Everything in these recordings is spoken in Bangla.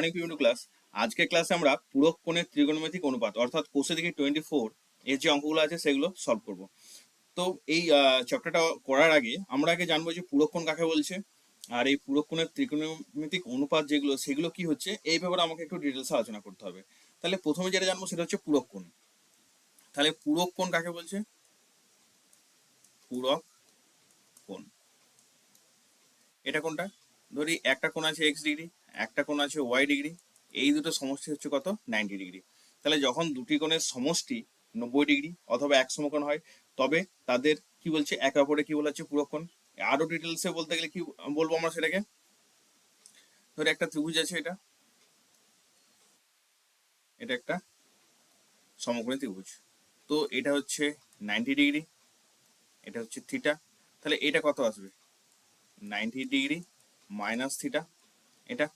Morning pivot class. আজকের ক্লাসে আমরা পূরক কোণের ত্রিকোণমিতিক অনুপাত অর্থাৎ কোষে দিকে 24 এর যে অঙ্কগুলো আছে সেগুলো সলভ করব। তো এই চ্যাপ্টারটা করার আগে আমরা আগে জানবো যে পূরক কোণ কাকে বলছে, আর এই পূরক কোণের ত্রিকোণমিতিক অনুপাত যেগুলো সেগুলো কি হচ্ছে এই ব্যাপারে আমাকে একটু ডিটেলসে আলোচনা করতে হবে। তাহলে প্রথমে যেটা জানবো সেটা হচ্ছে পূরক কোণ। তাহলে পূরক কোণ কাকে বলছে? পূরক কোণ এটা কোনটা? ধরি একটা কোণ আছে এক্স ডিগ্রি, একটা কোণ আছে ওয়াই ডিগ্রি, এই দুটো সমষ্টি হচ্ছে কত? 90 ডিগ্রি। তাহলে যখন দুটি কোণের সমষ্টি 90 ডিগ্রি অথবা এক সমকোণ হয় তবে তাদের কি বলছে, একে অপরে কি বলা হচ্ছে পূরক কোণ। আরো ডিটেলসে বলতে গেলে কি বলবো আমরা সেটাকে? ধরে একটা ত্রিভুজ আছে, এটা এটা একটা সমকোণী ত্রিভুজ। তো এটা হচ্ছে 90 ডিগ্রি, এটা হচ্ছে থিটা। তাহলে এটা কত আসবে? 90 ডিগ্রি মাইনাস থিটা এটা।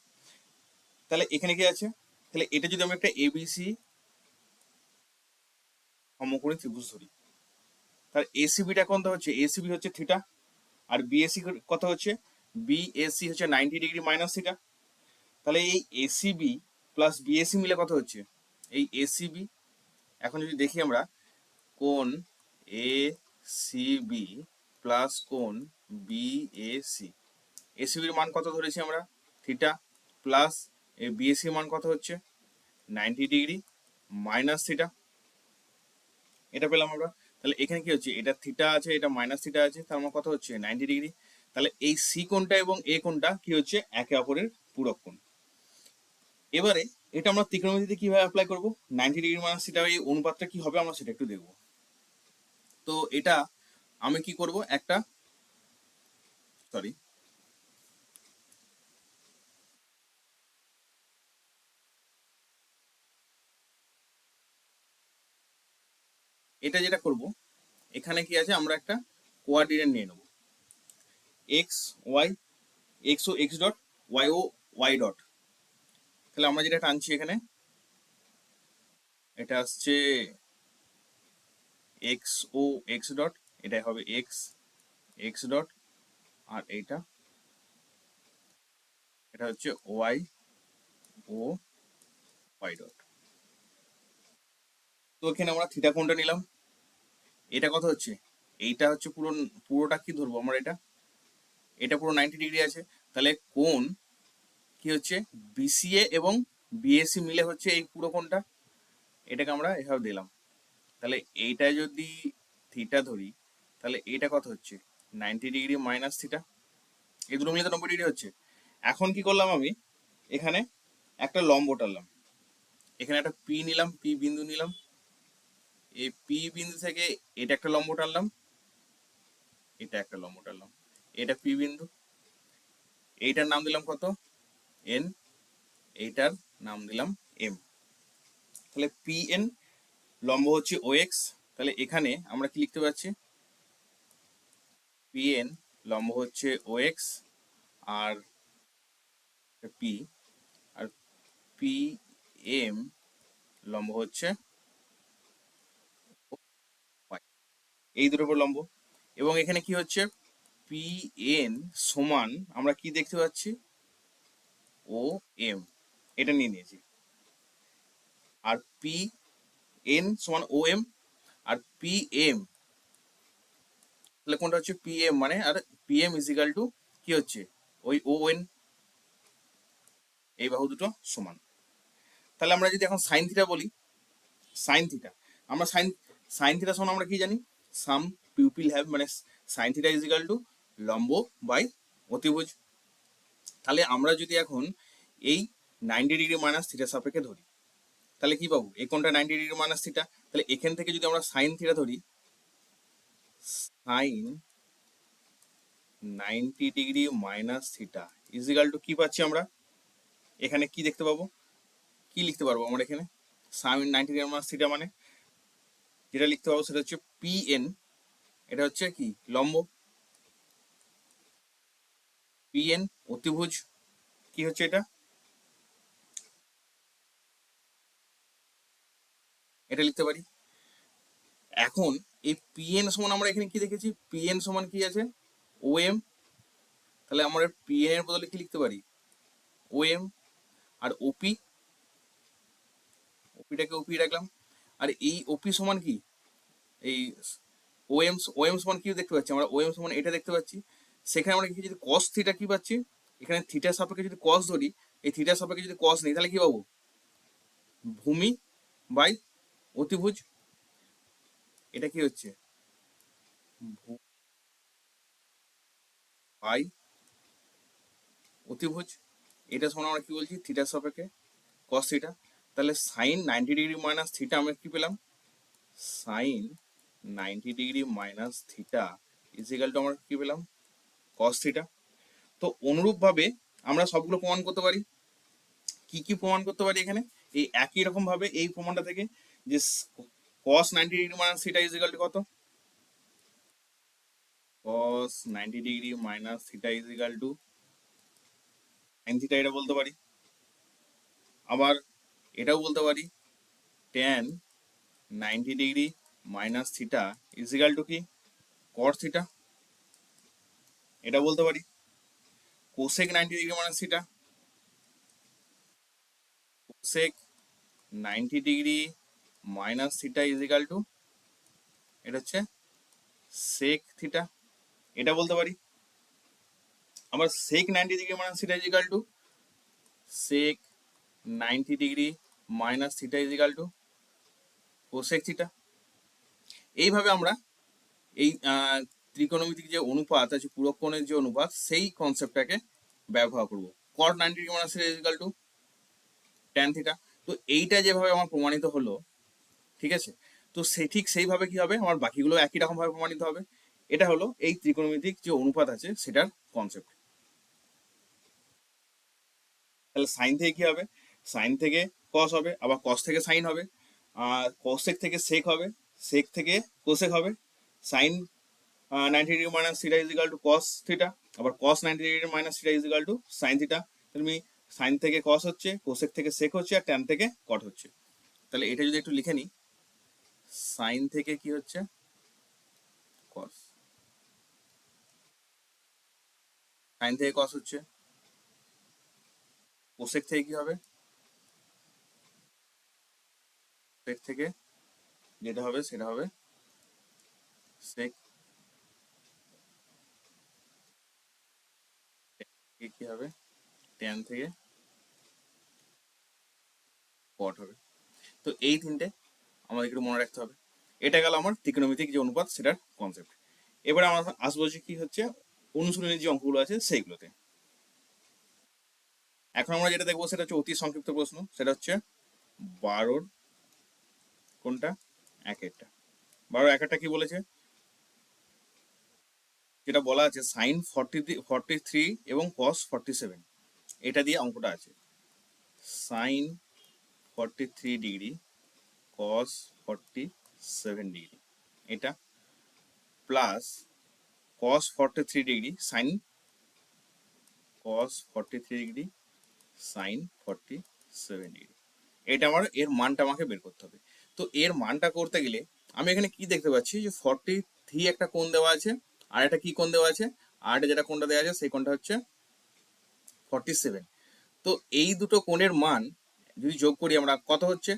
তাহলে এখানে কি আছে? তাহলে এটা যদি আমরা একটা এবিসি সমকোণী ত্রিভুজ ধরি, তাহলে এসিবিটা কত হচ্ছে? এসিবি হচ্ছে থিটা, আর বিএসি কত হচ্ছে? বিএসি হচ্ছে 90 ডিগ্রি মাইনাস থিটা। তাহলে এই এসিবি প্লাস বিএসি মিলে কত হচ্ছে? এই এসিবি, এখন যদি দেখি আমরা, কোণ এ সিবি প্লাস কোণ বিএসি, এসিবির মান কত ধরেছি আমরা? থিটা, প্লাস এই বিএসির মান কত হচ্ছে? 90 ডিগ্রি মাইনাস থিটা, এটা পেলাম আমরা। তাহলে এখানে কি হচ্ছে? এটা থিটা আছে, এটা মাইনাস থিটা আছে, তার মানে কত হচ্ছে? 90 ডিগ্রি। তাহলে এই সি কোণটা এবং এ কোণটা কি হচ্ছে? একে অপরের পূরক কোণ। এবারে এটা আমরা ত্রিকোণমিতিতে কিভাবে অ্যাপ্লাই করব? 90 ডিগ্রি মাইনাস থিটা এই অনুপাতটা কি হবে আমরা সেটা একটু দেখব। তো এটা আমি কি করব, একটা সরি এটা যেটা করব, এখানে কি আছে, আমরা একটা কোঅর্ডিনেট নিয়ে নেব, এক্স ওয়াই, এক্স ও এক্স ডট, ওয়াই ও ওয়াই ডট। তাহলে আমরা যেটা টানছি এখানে, এটা আসছে এক্স ও এক্স ডট, এটাই হবে এক্স এক্স ডট, আর এটা এটা হচ্ছে ওয়াই ও ওয়াই ডট। তো এখানে আমরা থিটা কোণটা নিলাম, এটা কত হচ্ছে? এইটা হচ্ছে পুরোটা কি ধরবো আমরা? এটা পুরো 90 ডিগ্রি আছে। তাহলে কোণ কি হচ্ছে? বিসিএ এবং বিএসি মিলে হচ্ছে এই পুরো কোণটা, এটাকে আমরা এভাবে দিলাম। তাহলে এইটা যদি থিটা ধরি, তাহলে এটা কত হচ্ছে? 90 ডিগ্রি মাইনাস থিটা, এই দুটো মিলে তো 90 ডিগ্রি হচ্ছে। এখন কি করলাম আমি, এখানে একটা লম্ব টানলাম, এখানে একটা পি নিলাম, পি বিন্দু নিলাম, এই পি বিন্দু থেকে এটা একটা লম্ব টানলাম, এটা একটা লম্ব টানলাম, এটা পি বিন্দু, এইটার নাম দিলাম কত? এন, এইটার নাম দিলাম এম। তাহলে পি এন লম্ব হচ্ছে ও এক্স। তাহলে এখানে আমরা কি লিখতে পারছি? পি এন লম্ব হচ্ছে ও এক্স, আর পি, আর পি এম লম্ব হচ্ছে y, এই দুটোর উপর লম্ব। এবং এখানে কি হচ্ছে? পি এন সমান আমরা কি দেখতে পাচ্ছি? ও এম, এটা নিয়ে নিয়েছি। আর পি এন সমান ও এম, আর পি এম, তাহলে কোনটা হচ্ছে পি এম মানে, আর পি এম ইজিক্যাল টু কি হচ্ছে? ওই ও এন, এই বাহু দুটো সমান। তাহলে আমরা যদি এখন সাইন থিটা বলি, সাইন থিটা, আমরা সাইন থিটা সমান আমরা কি জানি? সাম পিউপিল হ্যাভ, মানে সাইন থিটা ইজিক্যাল টু লম্ব বাই অতিভুজ। তাহলে আমরা যদি এখন এই 90 ডিগ্রি মাইনাস থিটা সাপেক্ষে ধরি, তাহলে কি পাবো? এই কোণটা 90 ডিগ্রি মাইনাস থিটা, তাহলে এখান থেকে যদি আমরা সাইন থিটা ধরি, sine 90 degree minus theta is equal to কি পাচ্ছি আমরা? এখানে কি দেখতে পাবো, কি লিখতে পারবো আমরা এখানে? সাইন 90 ডিগ্রি মাইনাস থিটা মানে যেটা লিখতে পাবো সেটা হচ্ছে পি এন, এটা হচ্ছে কি? লম্ব, পি এন অতিভুজ, কি হচ্ছে এটা? এটা লিখতে পারি। এখন এই পি এন সমান আমরা এখানে কি দেখেছি? পি এন সমান কি আছে? ও এম। তাহলে আমরা পি এন এর বদলে কি লিখতে পারি? ও এম। আর ওপিটাকে ওপি রাখলাম। আর এই ওপি সমান কি, এই ওএম সমান কি দেখতে পাচ্ছি আমরা, ওএম সমান এটা দেখতে পাচ্ছি। সেখানে আমরা যদি কস থিটা কি পাচ্ছি, এখানে থিটার সাপেক্ষে যদি কস ধরি, এই থিটার সাপেক্ষে যদি কস নিই, তাহলে কি পাবো, ভূমি বাই অতিভুজ। এটা কি হচ্ছে, বাই অতিভুজ। এটা সমান আমরা কি বলছি, থিটার সাপেক্ষে কস থিটা। তাহলে সাইন 90 ডিগ্রি মাইনাস থিটা আমরা কি পেলাম, sine 90 degree minus theta is equal to আমরা কি পেলাম, কস থিটা। তো অনুরূপভাবে আমরা সবগুলো প্রমাণ করতে পারি। কি কি প্রমাণ করতে পারি এখানে, এই একই রকম ভাবে এই প্রমাণটা থেকে যে cos 90 degree minus theta is equal to কত, cos 90 degree minus theta is equal to sin থিটা, এটা বলতে পারি। আবার এটাও বলতে পারি tan 90 degree minus theta is equal to কি, cos থিটা, এটা বলতে পারি। cosec 90 degree minus theta, cosec 90 degree minus theta is equal to, এটা হচ্ছে sec থিটা, এটা বলতে পারি। আবার sec 90 degree minus theta is equal to sec 90 degree minus theta is equal to cosec থিটা। এইভাবে আমরা এই ত্রিকোণমিতিক যে অনুপাত আছে, পূরক কোণের যে অনুপাত, সেই কনসেপ্টটাকে ব্যবহার করব। cot 90 degree minus theta is equal to tan থিটা। তো এইটা যেভাবে আমার প্রমাণিত হলো, ঠিক আছে, তো ঠিক সেইভাবে কি হবে, আমার বাকিগুলো একই রকম ভাবে প্রমাণিত হবে। এটা হলো এই ত্রিকোণমিতিক যে অনুপাত আছে সেটার কনসেপ্ট। তাহলে সাইন থেকে কি হবে, সাইন থেকে কস হবে, আবার কস থেকে সাইন হবে, আর কসেক থেকে সেক হবে, সেক থেকে কোসেক হবে। Sine 90 degree minus theta is equal to cos theta, আবার cos 90 degree minus theta is equal to sine theta. তুমি সাইন থেকে কস হচ্ছে, কোসেক থেকে সেক হচ্ছে, আর ট্যান থেকে কট হচ্ছে। তাহলে এটা যদি একটু লিখে নিই, সাইন থেকে কি হচ্ছে, কস, সাইন থেকে কস হচ্ছে, কোসেক থেকে কি হবে, সেক থেকে যেটা হবে সেটা হবে সেক, কি হবে, ট্যান থেকে কট হবে। তো এই তিনটে আমাদের একটু মনে রাখতে হবে। এটা গেল আমার ত্রিকোণমিতিক যে অনুপাত সেটার কনসেপ্ট। এবারে আমরা আসবো যে কি হচ্ছে অনুশীলনের যে অঙ্কগুলো আছে সেইগুলোতে। এখন আমরা যেটা দেখবো সেটা হচ্ছে অতি সংক্ষিপ্ত প্রশ্ন, সেটা হচ্ছে 12 কোনটা, একেরটা। 12 একেরটা কি বলেছে, যেটা বলা আছে সাইন 43 এবং কস 47, এটা দিয়ে অঙ্কটা আছে। সাইন 43 ডিগ্রি, কস 47 ডিগ্রি, এটা প্লাস কস 43 ডিগ্রি সাইন, কস 43 ডিগ্রি সাইন 47 ডিগ্রি। এটা আমার এর মানটা আমাকে বের করতে হবে। তো এর মানটা করতে গেলে আমি এখানে কি দেখতে পাচ্ছি, যে 43 একটা কোণ দেওয়া আছে, আর একটা কি কোণ দেওয়া আছে, আর একটা যেটা কোণটা দেওয়া আছে সেই কোণটা হচ্ছে 47। তো এই দুটো কোণের মান যদি যোগ করি আমরা, কত হচ্ছে,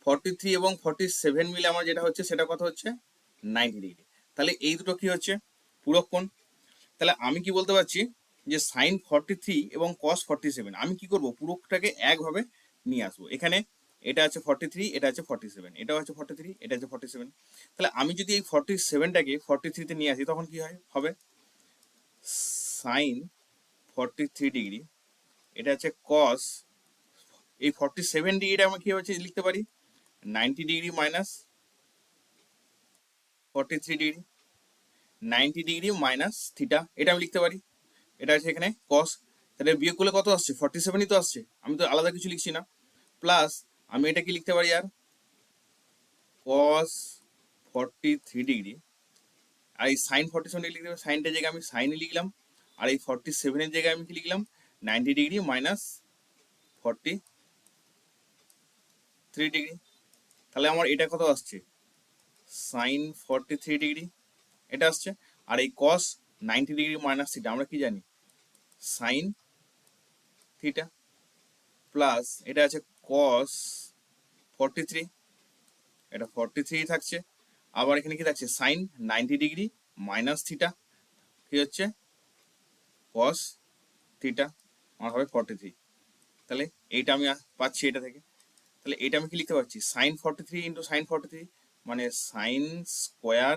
43 এবং 47 মিলে আমার যেটা হচ্ছে সেটা কত হচ্ছে, 90 ডিগ্রি। তাহলে এই দুটো কি হচ্ছে, পূরক কোণ। তাহলে আমি কি বলতে পারছি, যে সাইন 43 এবং কস 47, আমি কি করব, পুরোটাকে একভাবে নিয়ে আসবো। এখানে এটা আছে 43, এটা আছে 47, এটাও আছে 43, এটা আছে 47। তাহলে আমি যদি এই 47টাকে 43-তে নিয়ে আসি, তখন কি হবে, সাইন 43 ডিগ্রি, এটা হচ্ছে কস, এই 47 ডিগ্রিটা আমরা কি হচ্ছে লিখতে পারি, 90 degree minus 43 degree, 90 degree minus theta, এটা আমি লিখতে পারি। এটা আছে এখানে কস, তাহলে বিয়োগ করলে কত আসছে, 47ই তো আসছে, আমি তো আলাদা কিছু লিখছি না। প্লাস আমি এটা কি লিখতে পারি, আর কস 43 ডিগ্রি, আর এই সাইন 47 লিখতে পারি, সাইনটার জায়গায় আমি সাইনই লিখলাম, আর এই 47-এর জায়গায় আমি কি লিখলাম, 90 ডিগ্রি মাইনাস 43 ডিগ্রি। তাহলে আমার এটা কত আসছে, সাইন 43 ডিগ্রি, এটা আসছে। আর এই কস 90 ডিগ্রি মাইনাস থিটা আমরা কি জানি, সাইন থিটা। প্লাস এটা আছে কস 43, এটা 43 থাকছে। আবার এখানে কি থাকছে সাইন 90 ডিগ্রি মাইনাস থিটা, কি হচ্ছে কস থিটা, আমার হবে 43। তাহলে এইটা আমি পাচ্ছি এটা থেকে। তাহলে এটা আমি কি লিখতে পারছি সাইন 43 ইন্টু সাইন 43 মানে সাইন স্কোয়ার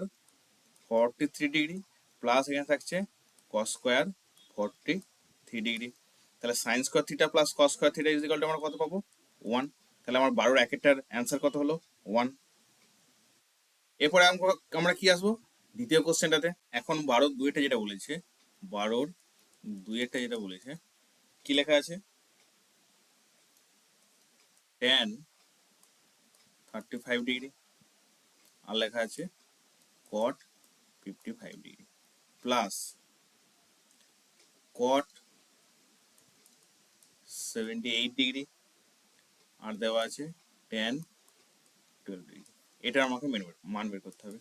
43 ডিগ্রি প্লাস এখানে থাকছে কস স্কোয়ার 43 ডিগ্রি। তাহলে sine square theta plus cos square theta is equal two আমরা কত পাবো 1। তাহলে আমার 12 একেরটার অ্যান্সার কত হলো 1। এরপরে আমরা কি আসবো দ্বিতীয় কোশ্চেনটাতে। এখন 12 যেটা বলেছে, 12 যেটা বলেছে কি লেখা আছে tan 35 ডিগ্রি আর লেখা আছে cot 55 degree plus cot 78 degree আর দেওয়া আছে tan 12 ডিগ্রি। এটা আমাকে মান বের করতে হবে।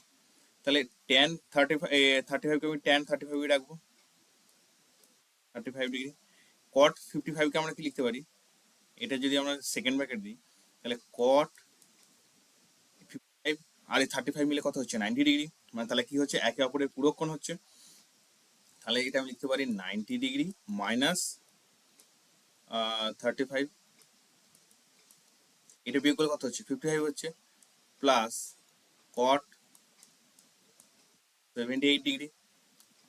তাহলে tan 35 কে আমি tan 35 রাখবো 35 ডিগ্রি। cot 55 কে আমরা কি লিখতে পারি, এটা যদি আমরা সেকেন্ড ব্র্যাকেট দিই তাহলে cot 55 আর এই 35 মিলে কত হচ্ছে 90 ডিগ্রি, মানে তাহলে কি হচ্ছে একে অপরের পূরক কোণ হচ্ছে। তাহলে এটা আমি লিখতে পারি 90 ডিগ্রি মাইনাস 35, এটা বিয়োগ করলে কত হচ্ছে 55 হচ্ছে, প্লাস cot 78 ডিগ্রি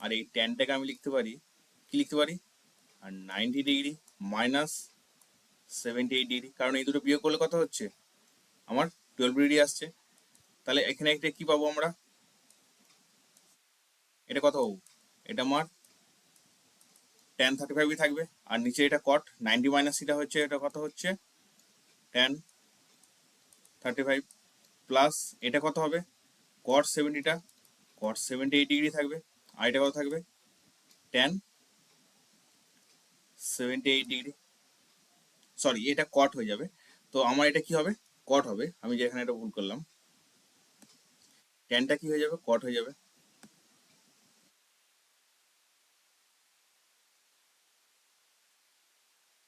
আর এই ট্যানটাকে আমি লিখতে পারি কি লিখতে পারি আর 90 ডিগ্রি মাইনাস 78 ডিগ্রি, কারণ এই দুটো বিয়োগ করলে কত হচ্ছে আমার 12 ডিগ্রি আসছে। তাহলে এখানে একটা কি পাবো আমরা, এটা কত পাবো, এটা আমার tan 35 থাকবে আর নিচে এটা cot 90 মাইনাস এটা হচ্ছে, এটা কত হচ্ছে tan 35 প্লাস এটা কত হবে cot 70টা cot 78 ডিগ্রি থাকবে আর এটা কত থাকবে tan 78 ডিগ্রি, সরি এটা কট হয়ে যাবে। তো আমার এটা কি হবে কট হবে, আমি যে এখানে এটা ভুল করলাম, ট্যানটা কি হয়ে যাবে কট হয়ে যাবে।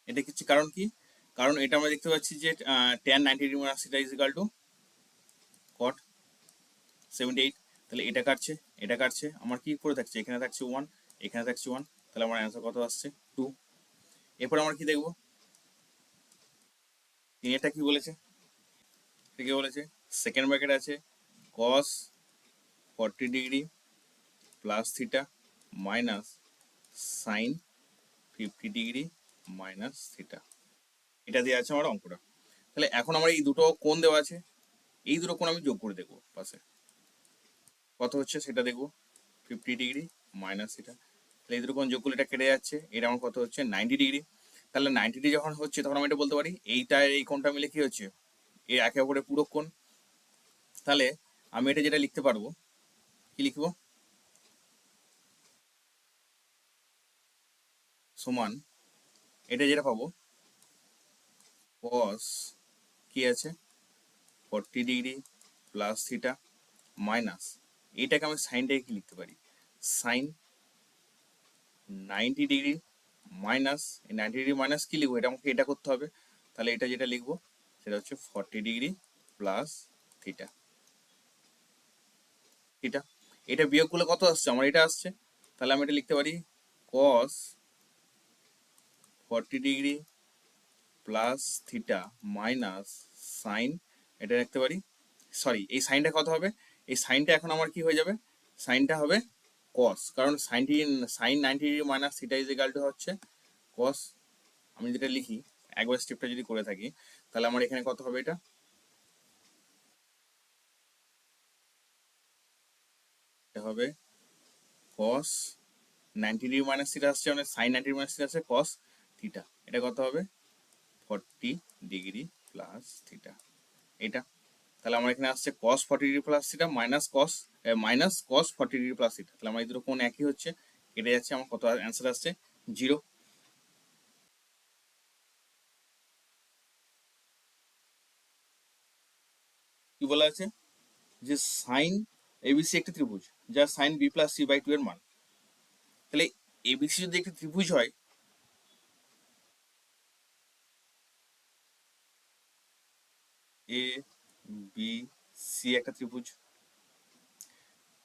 এটা কিছু কারণ কি, কারণ এটা আমরা দেখতে পাচ্ছি যে tan 90 degree minus theta is equal two cot 78। তাহলে এটা কাটছে আমার কি করে থাকছে, এখানে থাকছে 1 এখানে থাকছে 1, তাহলে আমার অ্যান্সার কত আসছে 2। এরপর আমরা কি দেখবো, এটা কি বলেছে, কি বলেছে সেকেন্ড ব্র্যাকেট আছে cos 40 degree plus theta minus sine 50 degree minus theta, এটা দিয়ে আছে আমার অঙ্কটা। তাহলে এখন আমার এই দুটো কোণ দেওয়া আছে, এই দুটো কোণ আমি যোগ করে দেখবো পাশে কত হচ্ছে সেটা দেখবো 50 ডিগ্রি মাইনাস থিটা। তাহলে এই দুটো কোণ যোগ করলে এটা কেটে যাচ্ছে, এটা আমার কত হচ্ছে 90 ডিগ্রি। তাহলে 90 ডিগ্রি যখন হচ্ছে তখন আমি এটা বলতে পারি এইটা এই কোণটা মিলে কি হচ্ছে এই একে অপরের পূরক কোণ। তাহলে আমি এটা যেটা লিখতে পারবো কি লিখবো সমান এটা যেটা পাবো cos কি আছে 40 ডিগ্রি প্লাস থিটা মাইনাস এইটাকে আমি সাইনটাকে কি লিখতে পারি সাইন 90 ডিগ্রি মাইনাস, এই 90 ডিগ্রি মাইনাস কি লিখবো, এটা আমাকে এটা করতে হবে। তাহলে এটা যেটা লিখবো সেটা হচ্ছে 40 ডিগ্রি প্লাস থিটা থিটা, এটা বিয়োগ করলে কত আসছে আমার এটা আসছে। তাহলে আমি এটা লিখতে পারি cos 40 degree plus theta minus sine, এটা লিখতে পারি সরি এই সাইনটা কত হবে, এই সাইনটা এখন আমার কি হয়ে যাবে সাইনটা হবে cos, কারণ sine 90 degree minus theta is equal to হচ্ছে cos। আমি যেটা লিখি একবার স্টেপটা যদি করে থাকি তাহলে আমার এখানে কত হবে, এটা হবে cos 90 ডিগ্রি মাইনাস থিটা আসছে মানে সাইন 90 ডিগ্রি মাইনাস থিটা আসছে cos থিটা, এটা কত হবে 40 ডিগ্রি প্লাস থিটা এটা। তাহলে আমার এখানে আসছে cos 40 degree plus theta minus cos 40 degree plus theta, তাহলে আমার এই দুটো কোণ একই হচ্ছে, কেটে যাচ্ছে, আমার কত অ্যান্সার আসছে 0। কি বলা আছে যে সাইন এবিসি একটি ত্রিভুজ যার sine B plus C by 2 এর মান। তাহলে এবিসি যদি একটি ত্রিভুজ হয় এ বি সি একটা ত্রিভুজ,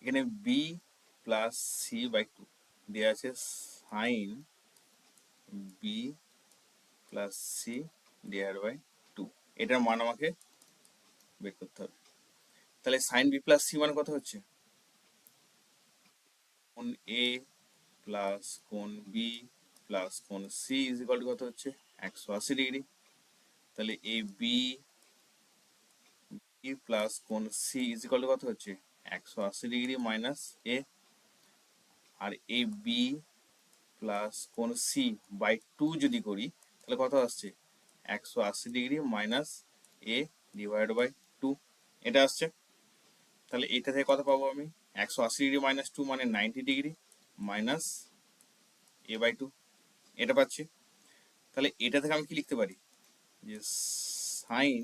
এখানে B plus C by two দেওয়া আছে sine B plus C divide by two, এটার মান আমাকে বের করতে হবে। তাহলে সাইন বি প্লাস সি মান কত হচ্ছে, কোণ এ প্লাস কোণ বি প্লাস কোণ সি ইজ ইকুয়াল টু কত হচ্ছে 180 ডিগ্রি। তাহলে এ বি প্লাস কোণ সি ইজ ইকুয়াল টু কত হচ্ছে 180 ডিগ্রি মাইনাস এ, আর এ বি প্লাস কোণ সি বাই টু যদি করি তাহলে কত আসছে 180 degree minus A divide by two, এটা আসছে। তাহলে এটা থেকে কত পাবো আমি, 180 ডিগ্রি মাইনাস টু মানে 90 degree minus A by two, এটা পাচ্ছি। তাহলে এটা থেকে আমি কি লিখতে পারি, যে সাইন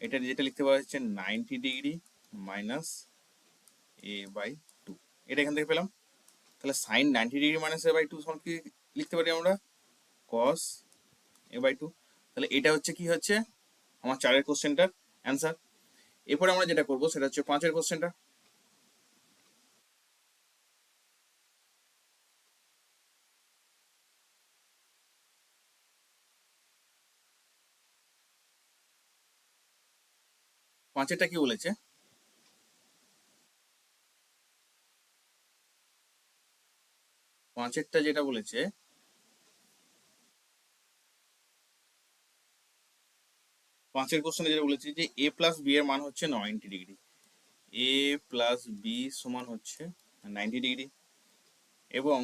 এটা যেটা লিখতে পারা হচ্ছে 90 degree minus A by two, এটা এখান থেকে পেলাম। তাহলে sine 90 degree minus A by two সমান কি লিখতে পারি আমরা, কস এ বাই টু। তাহলে এটা হচ্ছে কি হচ্ছে আমার 4-এর কোশ্চেনটার অ্যান্সার। এরপরে আমরা যেটা করবো সেটা হচ্ছে 5-এর কোশ্চেনটা। 5-এরটা কি বলেছে, 5-এরটা যেটা বলেছে, 5-এর কোশ্চেনে যেটা বলেছে যে এ প্লাস বি এর মান হচ্ছে 90 ডিগ্রি, এ প্লাস বি সমান হচ্ছে 90 ডিগ্রি, এবং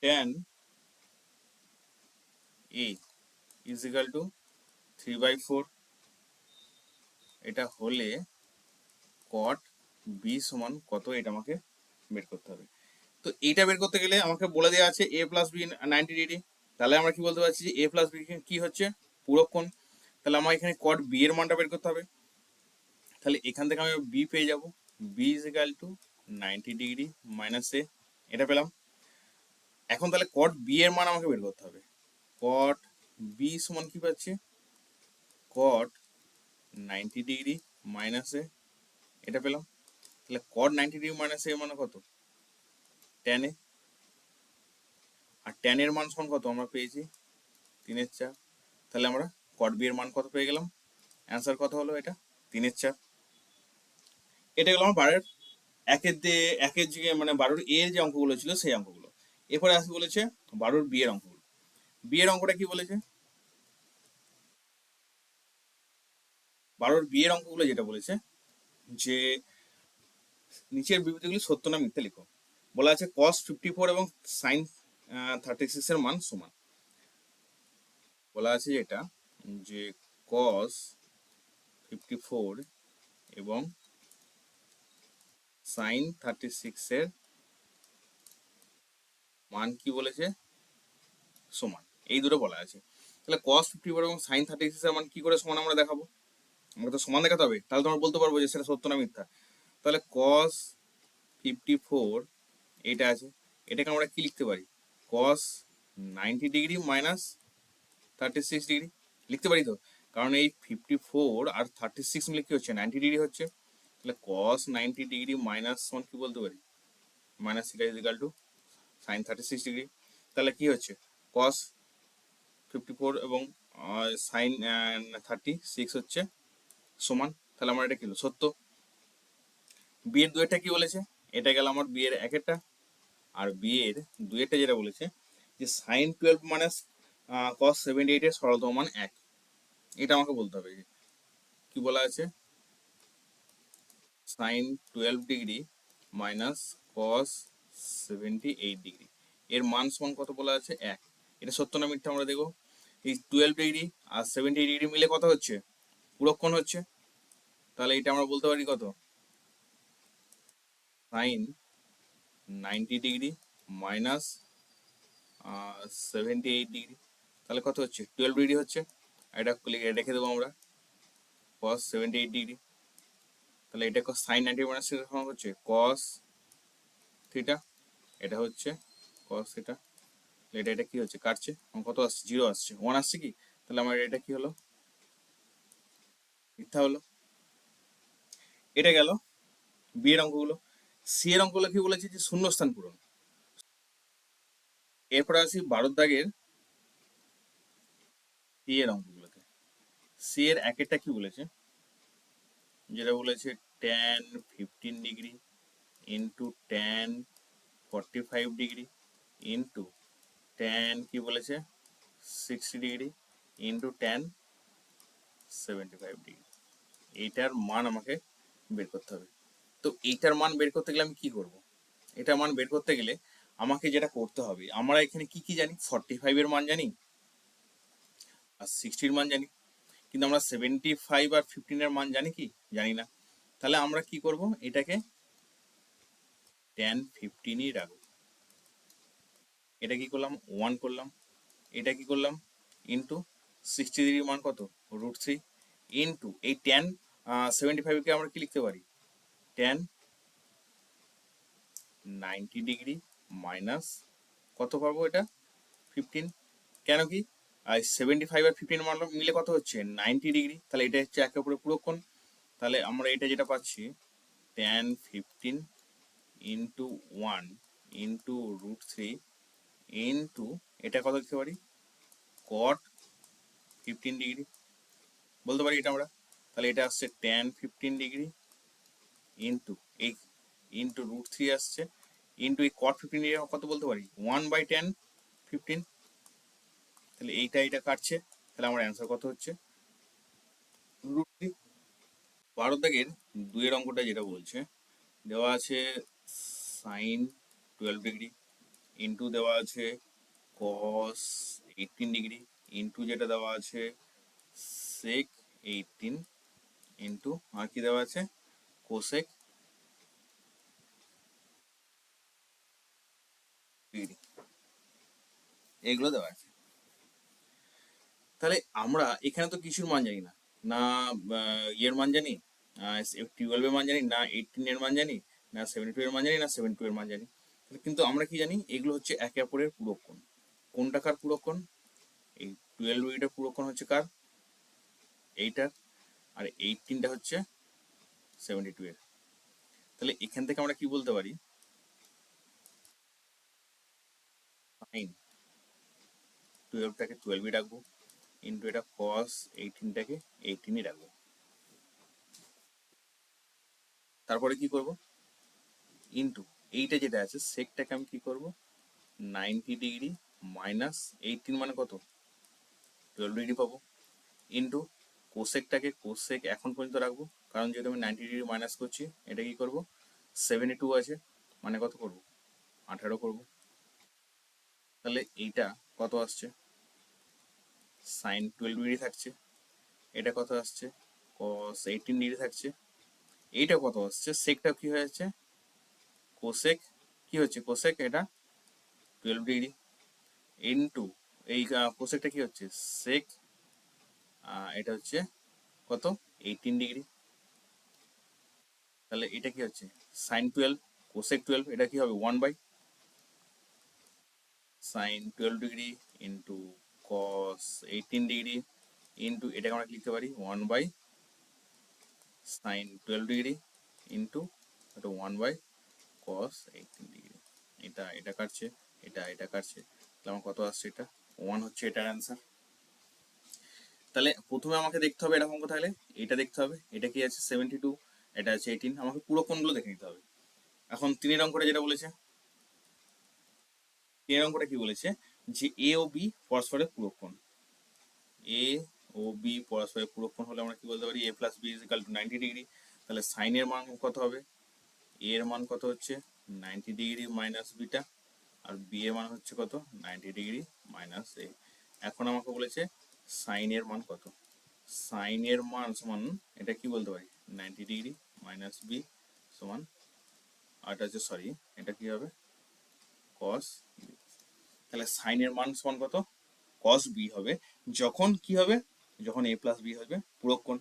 tan A is equal two 3/4, এটা হলে কট বি সমান কত, এটা আমাকে বের করতে হবে। তো এইটা বের করতে গেলে আমাকে বলে দেওয়া আছে এ প্লাস বি 90 ডিগ্রি, তাহলে আমরা কি বলতে পারছি যে এ প্লাস বি কি হচ্ছে পূরক কোণ। তাহলে আমার এখানে কট বি এর মানটা বের করতে হবে। তাহলে এখান থেকে আমি বি পেয়ে যাব, B is equal to 90 degree minus A, এটা পেলাম। এখন তাহলে কট বি এর মান আমাকে বের করতে হবে, কট বি সমান কি পাচ্ছি, কট 90 ডিগ্রি মাইনাস এ, এটা পেলাম। তাহলে কট 90 ডিগ্রি মাইনাস এ মানে কত, ট্যান এ, আর ট্যান এর মান সমান কত আমরা পেয়েছি 3/4। তাহলে আমরা কট বি এর মান কত পেয়ে গেলাম, অ্যান্সার কত হলো এটা 3/4। এটা গেল আমার 12-এর একের যে মানে 12-এর এর যে অঙ্কগুলো ছিল সেই অঙ্কগুলো। এরপরে আসি বলেছে 12-এর বি এর অঙ্কগুলো। বি এর অঙ্কটা কি বলেছে, 12-এর বি এর অঙ্কগুলো যেটা বলেছে যে নিচের বিবৃতিগুলি সত্য না মিথ্যা লিখো। বলা আছে cos 54 এবং sin 36 এর মান সমান। বলা আছে যেটা যে cos 54 এবং sin 36 এর মান কি বলেছে সমান, এই দুটো বলা আছে। তাহলে cos 54 এবং sin 36 এর মান কি করে সমান আমরা দেখাবো, আমাকে তো সমান দেখাতে হবে, তাহলে তোমরা বলতে পারবো যে সেটা সত্য না মিথ্যা। তাহলে cos 54 এটা আছে, এটাকে আমরা কি লিখতে পারি, cos 90 ডিগ্রি মাইনাস 36 ডিগ্রি লিখতে পারি তো, কারণ এই 54 আর 36 মিলে কি হচ্ছে 90 ডিগ্রি হচ্ছে। তাহলে cos 90 ডিগ্রি মাইনাস সমান কি বলতে পারি, minus theta is equal to sine 36 degree. তাহলে কি হচ্ছে cos 54 এবং সাইন 36 হচ্ছে সমান। তাহলে আমার এটা কি হলো সত্য। বিয়ের দুয়েরটা কি বলেছে, এটা গেল আমার বিয়ের একেরটা। আর বিয়ের দুয়েরটা যেটা বলেছে যে সাইন 12 মাইনাস cos 78 এর সরলতম মান 1, এটা আমাকে বলতে হবে। কি বলা আছে, sine 12 degree minus cos 78 degree এর মান সমান কত বলা আছে 1, এটা সত্য না মিথ্যা আমরা দেখবো। এই 12 ডিগ্রি আর 78 ডিগ্রি মিলে কত হচ্ছে পূরক কোণ হচ্ছে। তাহলে এটা আমরা বলতে পারি কত, সাইন 90 ডিগ্রি মাইনাস 78 ডিগ্রি, তাহলে কত হচ্ছে 12 ডিগ্রি হচ্ছে। এটা রেখে দেবো আমরা cos 78 ডিগ্রি। তাহলে এটা সাইন 90 মাইনাস হচ্ছে cos থিটা, এটা হচ্ছে cos থিটা। এটা এটা কি হচ্ছে, কাটছে, আমার কত আসছে, 0 আসছে, 1 আসছে কি, তাহলে আমার এটা কি হলো, মিথ্যা হলো। এটা গেল বি এর অঙ্কগুলো। সি এর অঙ্কগুলো কি বলেছে, যে শূন্যস্থান পূরণ। এরপরে আসি 12 দাগের সি এর অঙ্কগুলোতে। সি এর একেরটা কি বলেছে, যেটা বলেছে tan 15 degree into tan 45 degree into tan কি বলেছে 60 ডিগ্রি ইন্টু tan 75 ডিগ্রি। এইটার মান আমাকে বের করতে হবে। তো এইটার মান বের করতে গেলে আমি কি করব, এটার মান বের করতে গেলে আমাকে যেটা করতে হবে, আমরা এখানে কি কি জানি, 45 এর মান জানি আর 60 এর মান জানি, কিন্তু আমরা 75 আর 15 এর মান জানি কি, জানি না। তাহলে আমরা কি করব, এটাকে tan 15ই রাখবো। এটা কি করলাম, 1 করলাম, এটা কি করলাম ইন্টু 60 ডিগ্রির মান কত, √3 ইন্টু এই tan 75 কে আমরা কি লিখতে পারি, tan 90 ডিগ্রি মাইনাস কত পাবো, এটা 15। কেন কি, আর 75 আর 15 মান মিলে কত হচ্ছে 90 ডিগ্রি, তাহলে এটা হচ্ছে একে অপরের পূরক কোণ। তাহলে আমরা এটা যেটা পাচ্ছি tan 15 ইন্টু 1 ইন্টু √3 ইন্টু এটা কত লিখতে পারি, cot 15 ডিগ্রি বলতে পারি এটা আমরা। তাহলে এটা আসছে tan 15 ডিগ্রি ইন্টু এই ইন্টু √3 আসছে ইন্টু এই cot 15 ডিগ্রি কত বলতে পারি, 1/tan 15। তাহলে এইটা এটা কাটছে, তাহলে আমার অ্যান্সার কত হচ্ছে, √3। 12 দাগের 2 এর অঙ্কটা যেটা বলছে, দেওয়া আছে sin 12 ডিগ্রি ইন্টু দেওয়া আছে cos 18 ডিগ্রি ইন্টু যেটা দেওয়া আছে sec 18 ইন্টু আর কি দেওয়া আছে cosec ডিগ্রি, এগুলো দেওয়া আছে। তাহলে আমরা এখানে তো কিছুর মান জানি না, না ইয়ের মান জানি, 12 এর মান জানি, না 18 এর মান জানি, না 72 এর মান জানি, না 72 এর মান জানি। কিন্তু আমরা কি জানি, এগুলো হচ্ছে একে অপরের পূরক কোণ। কোনটা কার পূরক কোণ, এই 12 ডিগ্রিটার পূরক কোণ হচ্ছে কার, এইটার, আর 18টা হচ্ছে 72 এর। তাহলে এখান থেকে আমরা কি বলতে পারি, সাইন 12টাকে 12ই রাখবো ইন্টু এটা cos 18টাকে 18ই রাখবো। তারপরে কি করব, ইন্টু এইটা যেটা আছে সেকটাকে আমি কি করব, 90 ডিগ্রি মাইনাস 18 মানে কত, 12 ডিগ্রি পাবো, ইন্টু কোসেকটাকে কোসেক এখন পর্যন্ত রাখবো, কারণ যেহেতু আমি 90 ডিগ্রি মাইনাস করছি, এটা কি করব 72 আছে মানে কত করব, 18 করব। তাহলে এইটা কত আসছে, সাইন 12 ডিগ্রি থাকছে, এটা কত আসছে cos 18 ডিগ্রি থাকছে, এইটা কত আসছে সেকটা কি হয়ে যাচ্ছে কোসেক, কি হচ্ছে কোসেক এটা 12 ডিগ্রি ইন্টু এই কোসেকটা কি হচ্ছে সেক, এটা হচ্ছে কত 18 ডিগ্রি। তাহলে এটা কি হচ্ছে সাইন 12 কোসেক 12, এটা কি হবে 1/sin 12 degree into cos 18 degree into এটাকে আমরা লিখতে পারি 1/sin 12 ডিগ্রি ইন্টু এটা 1/cos 18 ডিগ্রি। এটা এটা কাটছে, এটা এটা কাটছে, তাহলে আমার কত আসছে, এটা 1 হচ্ছে এটার অ্যান্সার। তাহলে প্রথমে আমাকে দেখতে হবে এরকম কথা, তাহলে এটা দেখতে হবে, এটা কি আছে 72, এটা আছে 18, আমাকে পুরো কোণগুলো দেখে নিতে হবে। এখন 3 অঙ্কটা যেটা বলেছে, 3 অঙ্কটা কি বলেছে, যে এ ও বি পরস্পরের পূরক কোণ। এ ও বি পরস্পরের পূরক কোণ হলে আমরা কি বলতে পারি, a plus B is equal to 90 degree. তাহলে সাইনের মান কত হবে, এ এর মান কত হচ্ছে 90 ডিগ্রি মাইনাস বিটা, আর বি এর মান হচ্ছে কত 90 ডিগ্রি মাইনাস এ। এখন আমাকে বলেছে সাইনের মান কত, সাইনের মান সমান এটা কি বলতে পারি 90 ডিগ্রি মাইনাস বি সমান, আর এটা হচ্ছে সরি এটা কি হবে cos বি। তাহলে সাইনের মান সমান কত cos বি হবে, যখন কি হবে, যখন a প্লাস বি হবে পূরক কোণ।